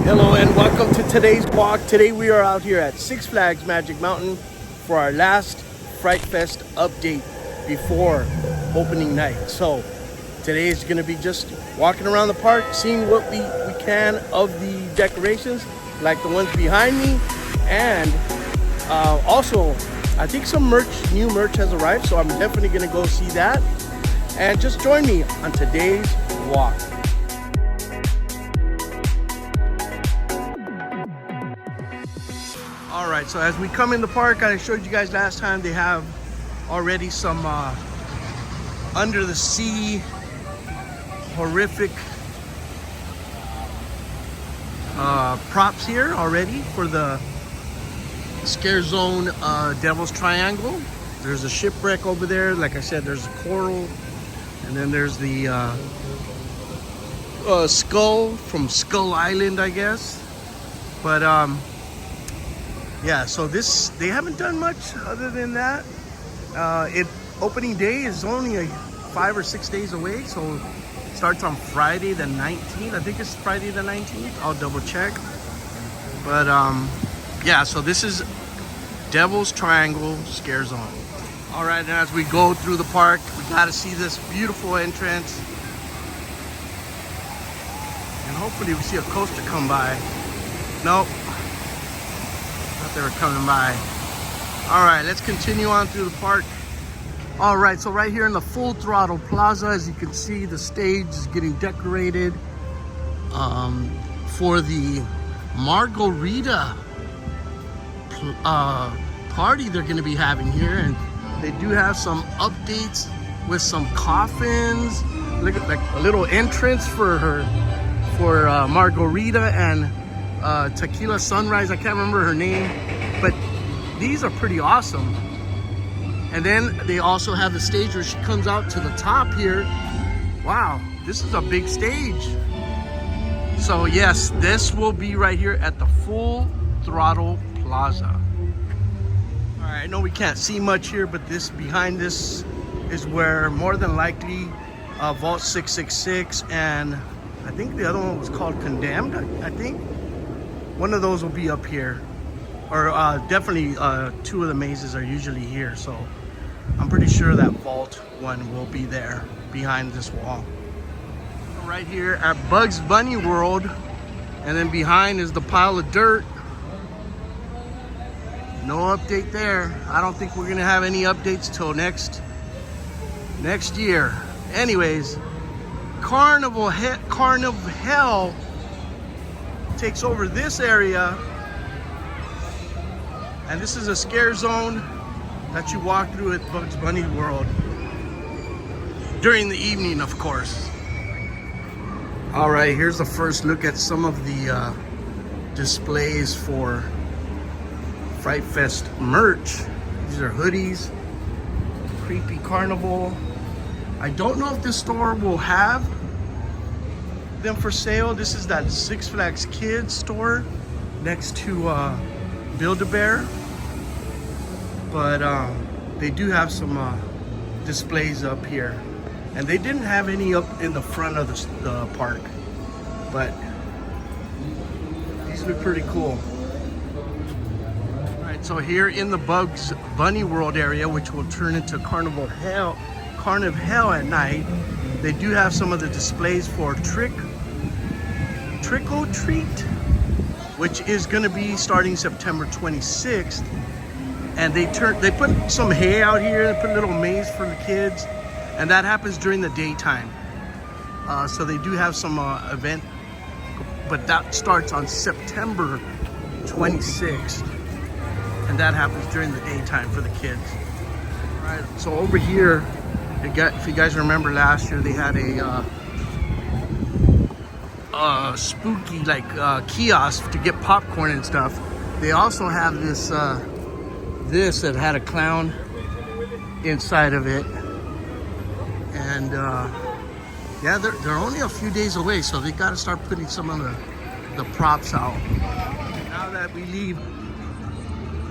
Hello and welcome to today's walk. Today we are out here at Six Flags Magic Mountain for our last Fright Fest update before opening night. So today is going to be just walking around the park, seeing what we can of the decorations, like the ones behind me, and also I think some new merch has arrived, so I'm definitely going to go see that. And just join me on today's walk. All right, so as we come in the park, I showed you guys last time, they have already some under the sea horrific props here already for the Scare Zone Devil's Triangle. There's a shipwreck over there. Like I said, there's a coral, and then there's the skull from Skull Island, I guess. But yeah, so they haven't done much other than that. Opening day is only 5 or 6 days away, so it starts on Friday the 19th. I think it's Friday the 19th. I'll double check. But yeah, so this is Devil's Triangle Scare Zone. All right, and as we go through the park, we gotta see this beautiful entrance. And hopefully we see a coaster come by. Nope. They were coming by. All right, let's continue on through the park. All right, so right here in the Full Throttle Plaza, as you can see, the stage is getting decorated for the Margarita party they're going to be having here, and they do have some updates with some coffins. Look at like a little entrance for Margarita and Tequila Sunrise. I can't remember her name, but these are pretty awesome. And then they also have the stage where she comes out to the top here. Wow, this is a big stage. So yes, this will be right here at the Full Throttle Plaza. All right, I know we can't see much here, but this behind this is where more than likely Vault 666 and I think the other one was called Condemned, I think. One of those will be up here, or definitely two of the mazes are usually here, so I'm pretty sure that vault one will be there behind this wall. Right here at Bugs Bunny World, and then behind is the pile of dirt. No update there. I don't think we're gonna have any updates till next year. Anyways, Carnival Hell takes over this area, and this is a scare zone that you walk through at Bugs Bunny World during the evening, of course. All right, here's the first look at some of the displays for Fright Fest merch. These are hoodies, Creepy Carnival. I don't know if this store will have them for sale. This is that Six Flags Kids store next to Build-A-Bear, but they do have some displays up here, and they didn't have any up in the front of the park, but these look pretty cool. All right, so here in the Bugs Bunny World area, which will turn into Carnival Hell at night, they do have some of the displays for Trick or Treat, which is going to be starting September 26th. And they put some hay out here, they put a little maze for the kids, and that happens during the daytime. So they do have some event, but that starts on September 26th, and that happens during the daytime for the kids. All right, so over here, if you guys remember last year, they had a spooky kiosk to get popcorn and stuff. They also have this that had a clown inside of it, and yeah, they're only a few days away, so they got to start putting some of the props out. Now that we leave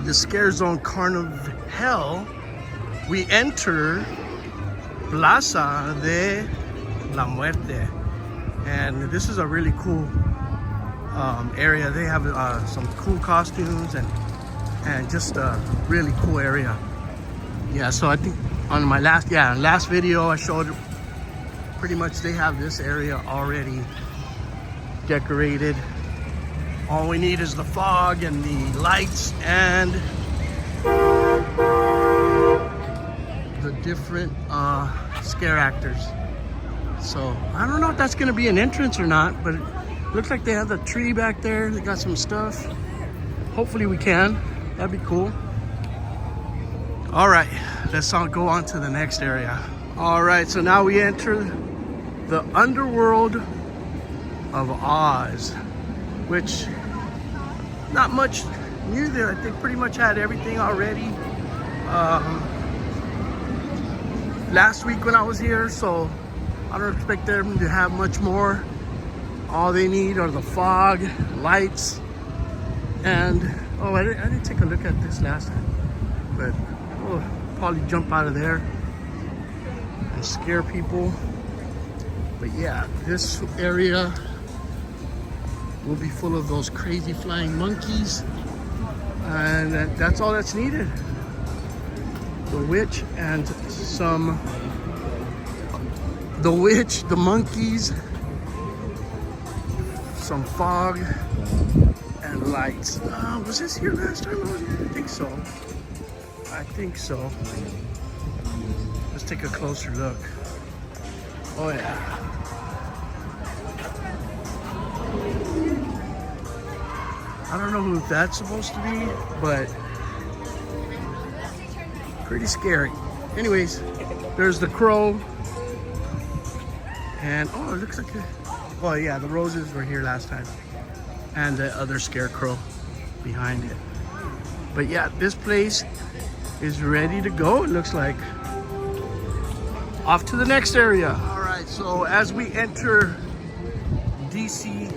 the Scare Zone Carnival, we enter Plaza de la Muerte. And this is a really cool area. They have some cool costumes and just a really cool area. Yeah, so I think on my last video I showed pretty much they have this area already decorated. All we need is the fog and the lights and the different scare actors. So I don't know if that's gonna be an entrance or not, but it looks like they have the tree back there. They got some stuff. Hopefully we can. That'd be cool. All right, let's all go on to the next area. All right, so now we enter the underworld of Oz, which not much new there. I think pretty much had everything already last week when I was here, so I don't expect them to have much more. All they need are the fog, lights, and I didn't take a look at this last time, but we'll probably jump out of there and scare people. But yeah, this area will be full of those crazy flying monkeys, and that's all that's needed. The witch and the monkeys, some fog and lights. Was this here last time I was here? I think so. Let's take a closer look. Oh yeah. I don't know who that's supposed to be, but pretty scary. Anyways, there's the crow. And oh, it looks like the roses were here last time. And the other scarecrow behind it. But yeah, this place is ready to go, it looks like. Off to the next area. All right, so as we enter DC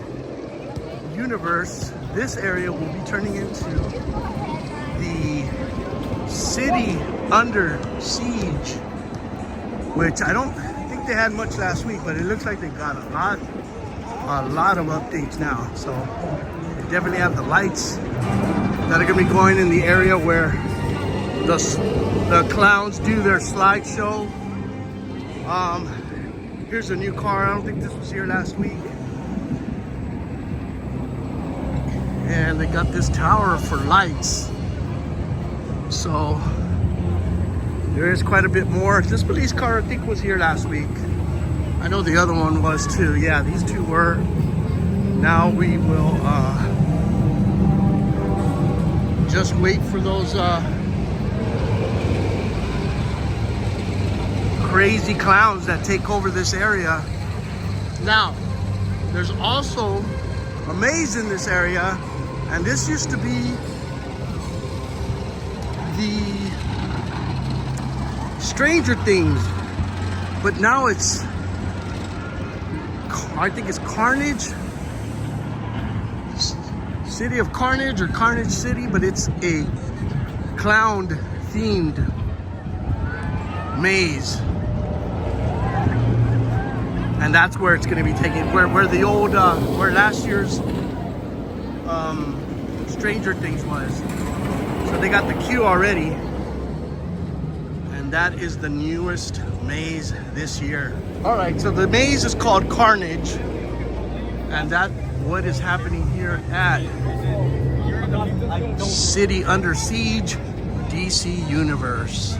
Universe, this area will be turning into the City Under Siege, which I don't think they had much last week, but it looks like they got a lot of updates now. So they definitely have the lights that are gonna be going in the area where the clowns do their slideshow. Here's a new car. I don't think this was here last week. And they got this tower for lights. So there is quite a bit more. This police car I think was here last week. I know the other one was too. Yeah, these two were. Now we will just wait for those crazy clowns that take over this area. Now, there's also a maze in this area, and this used to be the Stranger Things, but now it's, I think it's Carnage, City of Carnage or Carnage City, but it's a clown themed maze. And that's where it's going to be taken, where the old, where last year's Stranger Things was. So they got the queue already. And that is the newest maze this year. All right, so the maze is called Carnage. And that's what is happening here at City Under Siege, DC Universe.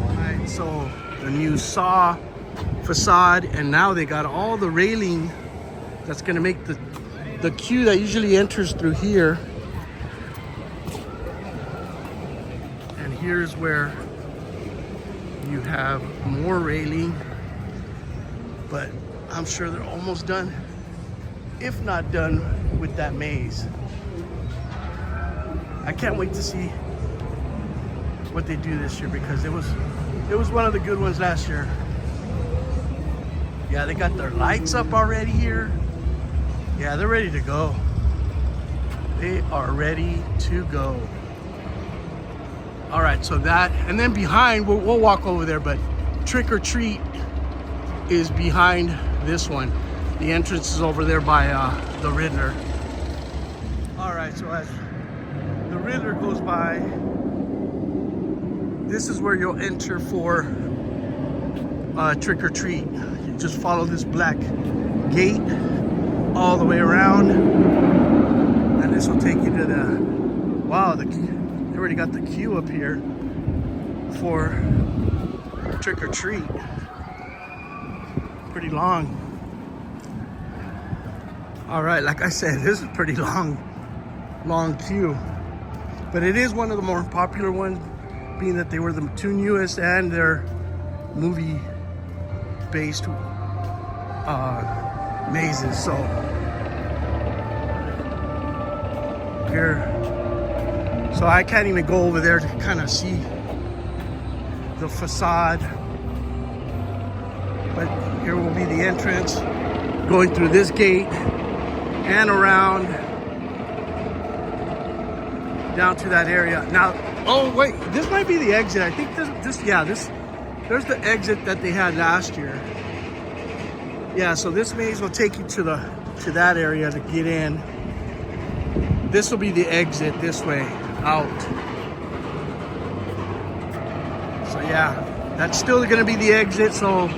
All right, so the new Saw facade, and now they got all the railing that's going to make the queue that usually enters through here. And here's where you have more railing, but I'm sure they're almost done, if not done, with that maze. I can't wait to see what they do this year, because it was one of the good ones last year. Yeah, they got their lights up already here. Yeah, they're ready to go. They are ready to go. All right, so that, and then behind, we'll walk over there, but Trick or Treat is behind this one. The entrance is over there by the Riddler. All right, so as the Riddler goes by, this is where you'll enter for trick or treat. You just follow this black gate all the way around, and this will take you to the, wow, they already got the queue up here for trick or treat. Pretty long. All right, like I said, this is a pretty long queue, but it is one of the more popular ones, being that they were the two newest and they're movie-based mazes. So here, so I can't even go over there to kind of see the facade, but here will be the entrance, going through this gate and around down to that area. Now, oh wait, this might be the exit. I think there's the exit that they had last year. Yeah, so this maze will take you to that area to get in. This will be the exit this way out. So yeah, that's still gonna be the exit, so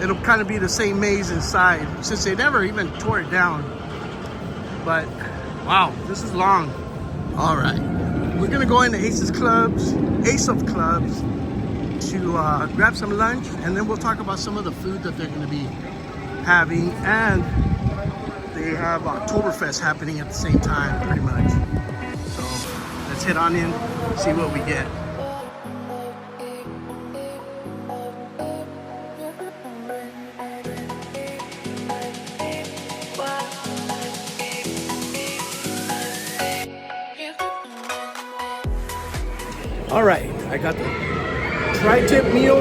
it'll kind of be the same maze inside, since they never even tore it down. But wow, this is long. All right, we're gonna go into Ace of Clubs to grab some lunch, and then we'll talk about some of the food that they're gonna be having. And they have Oktoberfest happening at the same time, pretty much. So let's head on in, see what we get. All right, I got the tri-tip meal,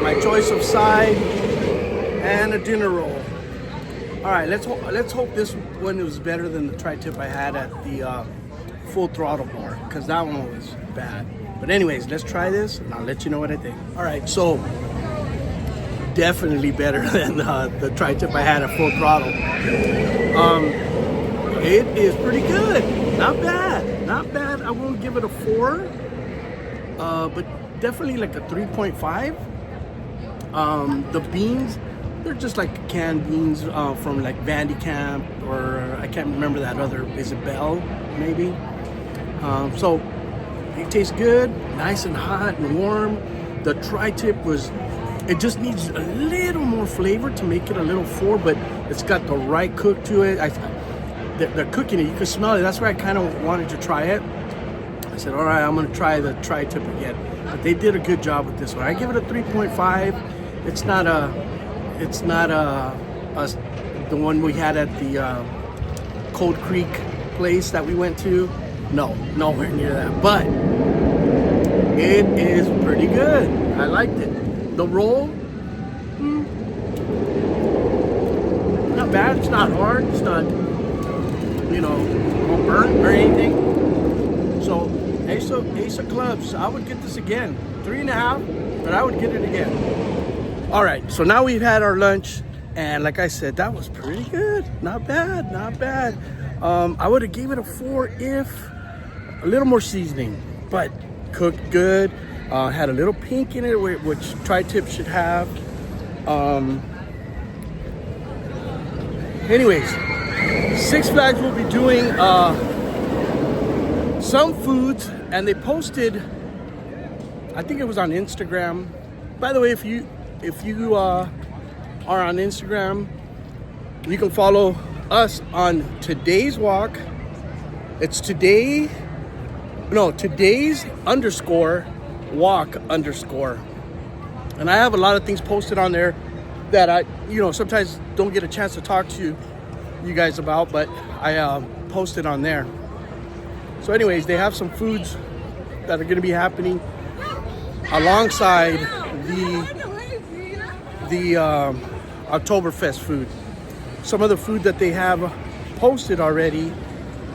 my choice of side, and a dinner roll. All right, let's hope this one was better than the tri-tip I had at the Full Throttle bar, because that one was bad. But anyways, let's try this, and I'll let you know what I think. All right, so definitely better than the tri-tip I had at Full Throttle. It is pretty good, not bad, not bad. I won't give it a 4. But definitely like a 3.5. The beans, they're just like canned beans from like Vandy Camp, or I can't remember that other, is it Bell maybe? So it tastes good, nice and hot and warm. The tri-tip it just needs a little more flavor to make it a little 4, but it's got the right cook to it. They're cooking it, you can smell it. That's why I kind of wanted to try it. I said, all right, I'm gonna try the tri-tip again. But they did a good job with this one. I give it a 3.5. It's not the one we had at the Cold Creek place that we went to. No, nowhere near that. But it is pretty good. I liked it. The roll, not bad. It's not hard. It's not, won't burn or anything. So Ace of Clubs, I would get this again. 3.5, but I would get it again. All right, so now we've had our lunch, and like I said, that was pretty good. Not bad, not bad. I would have gave it a 4 if a little more seasoning, but cooked good. Had a little pink in it, which tri-tip should have. Anyways, Six Flags will be doing some foods, and they posted, I think it was on Instagram. By the way, if you are on Instagram, you can follow us on today's walk. It's today's _walk_. And I have a lot of things posted on there that I sometimes don't get a chance to talk to you guys about, but I posted on there. So anyways, they have some foods that are going to be happening alongside the Oktoberfest food. Some of the food that they have posted already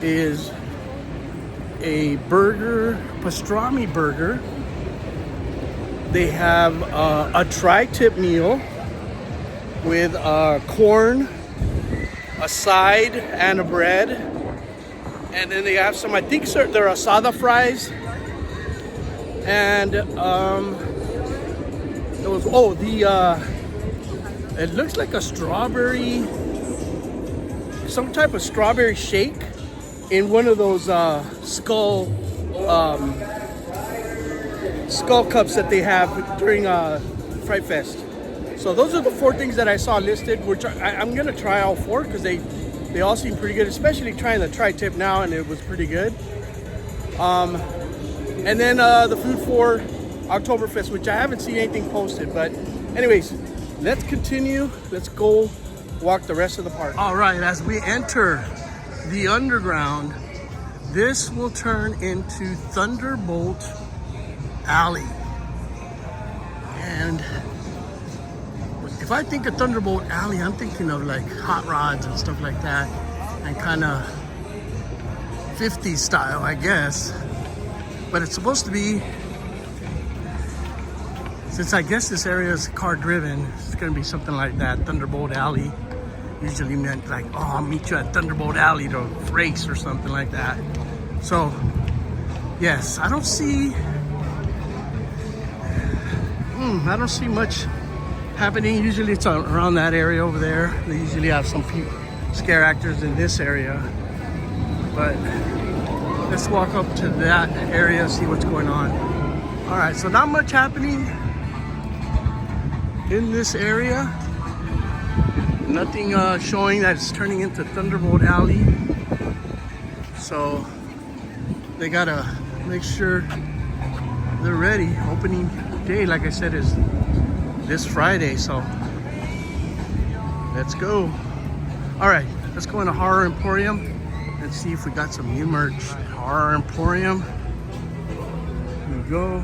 is a burger, pastrami burger. They have a tri-tip meal. with corn, a side, and a bread. And then they have some, I think they're asada fries. And there was, it looks like a strawberry, some type of strawberry shake in one of those skull cups that they have during Fright Fest. So those are the 4 things that I saw listed, which I'm gonna try all 4 because they all seem pretty good, especially trying the tri-tip now, and it was pretty good. And then the food for Oktoberfest, which I haven't seen anything posted, but anyways, let's continue. Let's go walk the rest of the park. All right, as we enter the underground, this will turn into Thunderbolt Alley. And if I think of Thunderbolt Alley, I'm thinking of like hot rods and stuff like that, and kind of 50s style, I guess. But it's supposed to be, since I guess this area is car driven, it's gonna be something like that. Thunderbolt Alley usually meant like, oh, I'll meet you at Thunderbolt Alley to race or something like that. So yes, I don't see much happening. Usually it's around that area over there. They usually have some scare actors in this area, but let's walk up to that area and see what's going on. All right, so not much happening in this area. Nothing showing that it's turning into Thunderbolt Alley. So they gotta make sure they're ready. Opening day, like I said, is this Friday, so let's go. All right, let's go into Horror Emporium and see if we got some new merch. Horror Emporium. Here we go.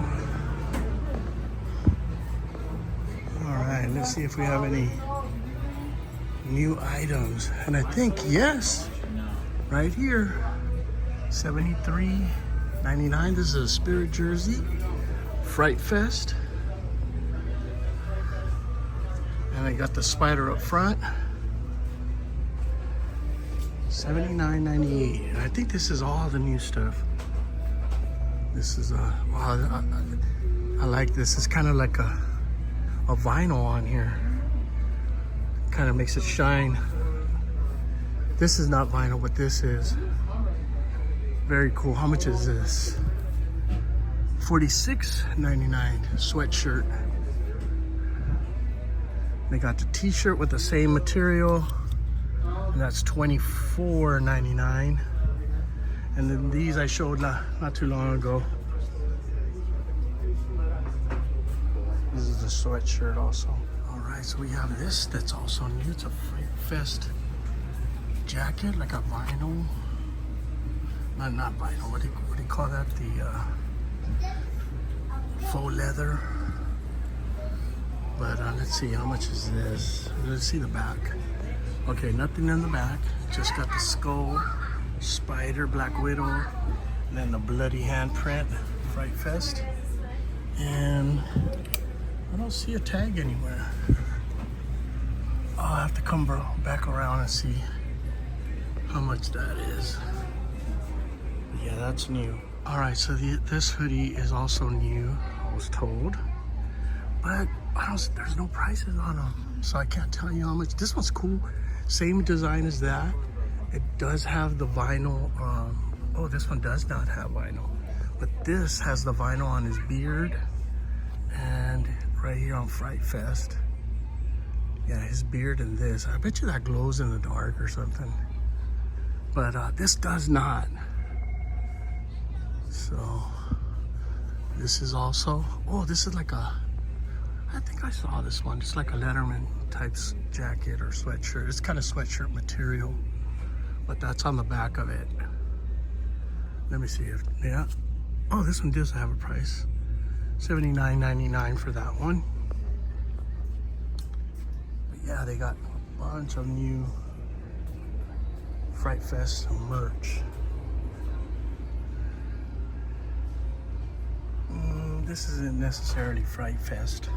All right, let's see if we have any new items. And I think, yes, right here, $73.99. This is a Spirit jersey, Fright Fest. And I got the spider up front. $79.98. And I think this is all the new stuff. This is wow, I like this. It's kind of like a vinyl on here. Kind of makes it shine. This is not vinyl, but this is. Very cool. How much is this? $46.99 sweatshirt. They got the t-shirt with the same material, and that's $24.99. And then these I showed not too long ago. This is the sweatshirt also. All right, so we have this that's also new. It's a Fright Fest jacket, like a vinyl. Not vinyl. What do you call that? The faux leather. But let's see, how much is this? Let's see the back. Okay, nothing in the back. Just got the skull, spider, Black Widow, and then the bloody handprint, Fright Fest. And I don't see a tag anywhere. I'll have to come back around and see how much that is. Yeah, that's new. All right, so this hoodie is also new, I was told. But there's no prices on them, so I can't tell you how much. This one's cool. Same design as that. It does have the vinyl. Oh, this one does not have vinyl. But this has the vinyl on his beard. And right here on Fright Fest. Yeah, his beard and this. I bet you that glows in the dark or something. But this does not. So, this is also, oh, this is like I think I saw this one. It's like a Letterman type jacket or sweatshirt. It's kind of sweatshirt material, but that's on the back of it. Let me see if, yeah. Oh, this one does have a price. $79.99 for that one. But yeah, they got a bunch of new Fright Fest merch. This isn't necessarily Fright Fest,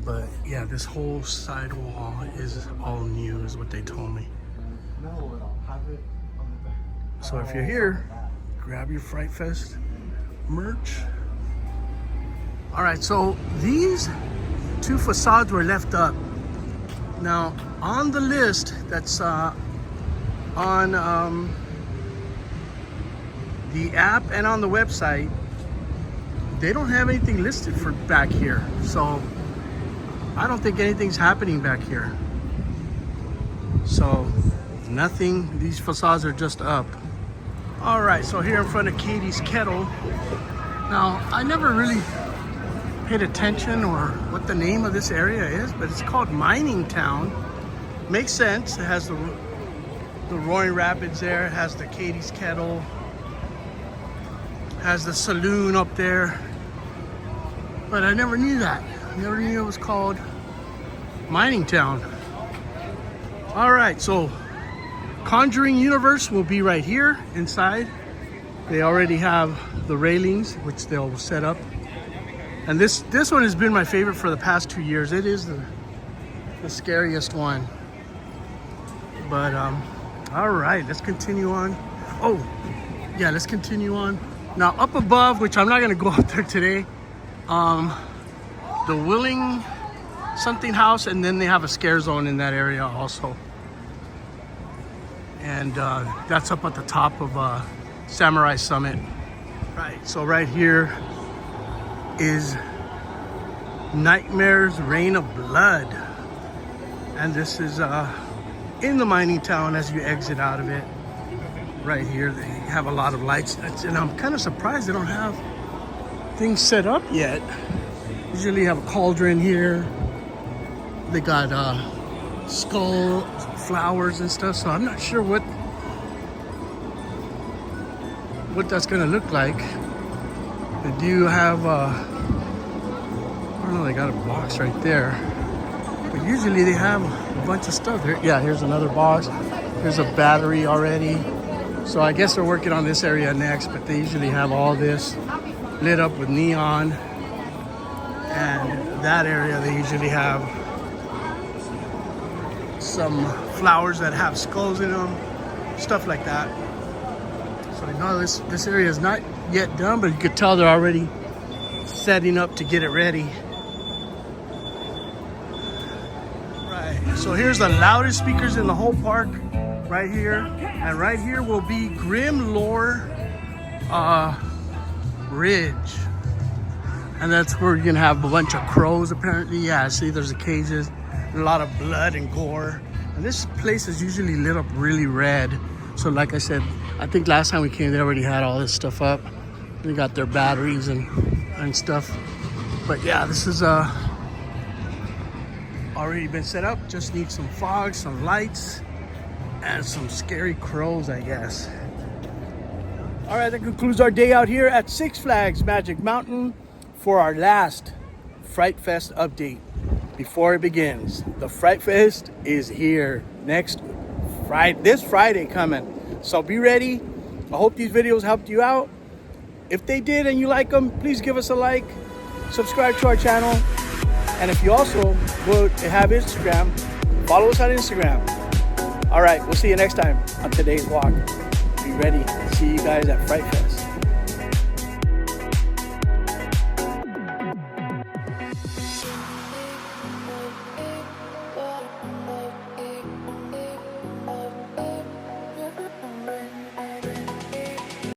But yeah, this whole side wall is all new, is what they told me. So if you're here, grab your Fright Fest merch. All right, so these 2 facades were left up. Now, on the list that's on the app and on the website, they don't have anything listed for back here. So I don't think anything's happening back here. So nothing, these facades are just up. All right, so here in front of Katie's Kettle. Now, I never really paid attention or what the name of this area is, but it's called Mining Town. Makes sense. It has the Roaring Rapids there. It has the Katie's Kettle. Has the saloon up there. But I never knew that. I never knew it was called Mining Town. All right, so Conjuring Universe will be right here inside. They already have the railings, which they'll set up. And this one has been my favorite for the past 2 years. It is the scariest one. But all right, let's continue on. Oh, yeah, let's continue on. Now up above, which I'm not gonna go up there today, the Willing something house, and then they have a scare zone in that area also. And that's up at the top of Samurai Summit. Right, so right here is Nightmare's Reign of Blood. And this is in the mining town as you exit out of it. Right here, they have a lot of lights. And I'm kind of surprised they don't have things set up yet. Usually have a cauldron here. They got skull flowers and stuff, so I'm not sure what that's gonna look like. They do have I don't know, they got a box right there, but usually they have a bunch of stuff here. Yeah, here's another box. There's a battery already, so I guess they're working on this area next, but they usually have all this lit up with neon. And that area they usually have some flowers that have skulls in them, stuff like that. So I know this area is not yet done, but you could tell they're already setting up to get it ready. Right, so here's the loudest speakers in the whole park right here. And right here will be Grim Lore Ridge. And that's where you're gonna have a bunch of crows apparently. Yeah, see there's the cages, a lot of blood and gore. And this place is usually lit up really red. So like I said, I think last time we came, they already had all this stuff up. They got their batteries and stuff. But yeah, this is already been set up. Just need some fog, some lights, and some scary crows, I guess. All right, that concludes our day out here at Six Flags Magic Mountain for our last Fright Fest update. Before it begins, the Fright Fest is here next Friday, this Friday coming. So be ready. I hope these videos helped you out. If they did and you like them, please give us a like, subscribe to our channel. And if you also would have Instagram, follow us on Instagram. All right, we'll see you next time on today's walk. Be ready. See you guys at Fright Fest.